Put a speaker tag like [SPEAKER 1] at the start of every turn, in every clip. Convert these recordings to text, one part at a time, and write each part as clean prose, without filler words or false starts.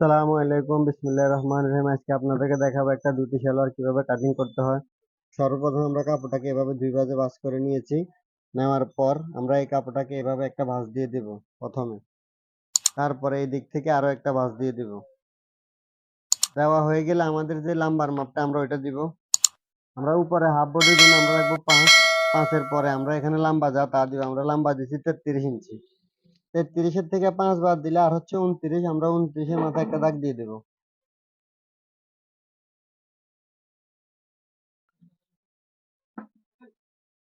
[SPEAKER 1] আসসালামু আলাইকুম, বিসমিল্লাহির রহমানির রহিম। আজকে আপনাদেরকে দেখাবো একটা দুটি সালোয়ার কিভাবে কাটিং করতে হয়। সর্বপ্রথম আমরা কাপড়টাকে এভাবে দুই ভাঁজে ভাঁজ করে নিয়েছি। নেওয়ার পর আমরা এই কাপড়টাকে এভাবে একটা ভাঁজ দিয়ে দিব প্রথমে। তারপরে এই দিক থেকে আরো একটা ভাঁজ দিয়ে দিব। দেওয়া হয়ে গেলে আমাদের যে লাম্বার মাপটা আমরা ওইটা দিব। আমরা উপরে হাফ বডির জন্য আমরা রাখবো 5। 5-এর পরে আমরা এখানে লাম্বা যা তা দিব। আমরা লাম্বা দিচ্ছি 33 ইঞ্চি। 33-এর থেকে 5 বাদ দিলে আর হচ্ছে 29। আমরা 29-এর মাথায় একটা দাগ দিয়ে দেবো।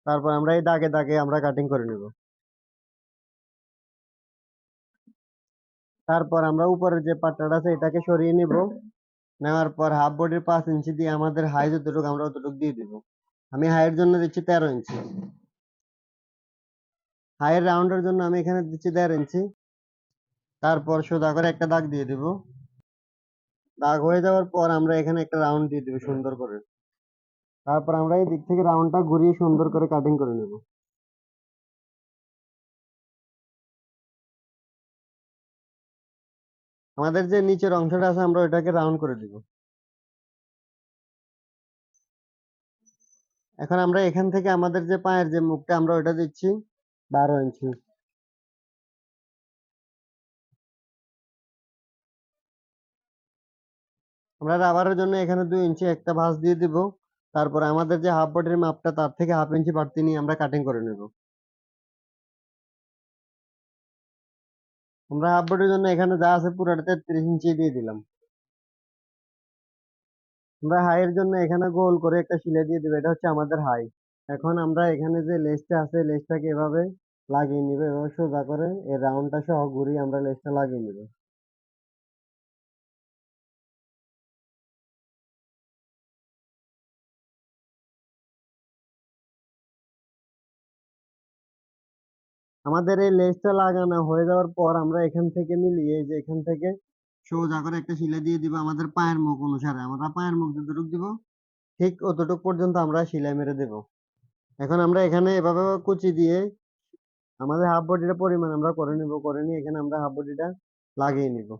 [SPEAKER 1] তারপর আমরা এই দাগে দাগে আমরা কাটিং করে নেব। তারপর আমরা উপরের যে পাট্টাটা আছে এটাকে সরিয়ে নিব। নেওয়ার পর হাফ বডির 5 ইঞ্চি দিয়ে আমাদের হাই যতটুকু আমরা অতটুকু দিয়ে দিব। আমি হাইয়ের জন্য দিচ্ছি 13 ইঞ্চি। হাইয়ের রাউন্ডের জন্য আমি এখানে দিচ্ছি 1.5 ইঞ্চি। তারপর সোজা করে একটা দাগ দিয়ে দিব। দাগ হয়ে যাওয়ার পর আমরা এখানে একটা রাউন্ড দিয়ে দিব সুন্দর করে। তারপর আমরা এই দিক থেকে রাউন্ডটা ঘুরিয়ে সুন্দর করে কাটিং করে নেব। আমাদের যে নিচের অংশটা আছে আমরা ওইটাকে রাউন্ড করে দিব। এখন আমরা এখান থেকে আমাদের যে পায়ের যে মুখটা আমরা ওইটা দিচ্ছি 12 ইঞ্চি। আমরা রাবারের জন্য এখানে 2 ইঞ্চি একটা ভাঁজ দিয়ে দিব। তারপর আমাদের যে হাফ বডির মাপটা তার থেকে হাফ ইঞ্চি বাড়তি নিয়ে আমরা কাটিং করে নেব। আমরা হাফ বডির জন্য এখানে যা আছে পুরোটা 33 ইঞ্চি দিয়ে দিলাম। আমরা হাইয়ের জন্য এখানে গোল করে একটা সিলাই দিয়ে দিব। এটা হচ্ছে আমাদের হাই। এখন আমরা এখানে যে লেসটা আছে লেসটাকে এভাবে লাগিয়ে নিব। এভাবে সোজা করে এই রাউন্ডটা সহ ঘুরিয়ে আমরা লেসটা লাগিয়ে নিব। আমাদের এই লেসটা লাগানো হয়ে যাওয়ার পর আমরা এখান থেকে মিলিয়ে এই যে এখান থেকে সোজা করে একটা সিলাই দিয়ে দিব আমাদের পায়ের মুখ অনুসারে। আমরা পায়ের মুখ যতটুকু দিব ঠিক অতটুকু পর্যন্ত আমরা সেলাই মেরে দেব। এখন আমরা এখানে এভাবে কুচি দিয়ে আমাদের হাফ বডিটা পরিমাণ আমরা করে নিব। করে নিয়ে এখানে আমরা হাফ বডিটা লাগিয়ে নিব।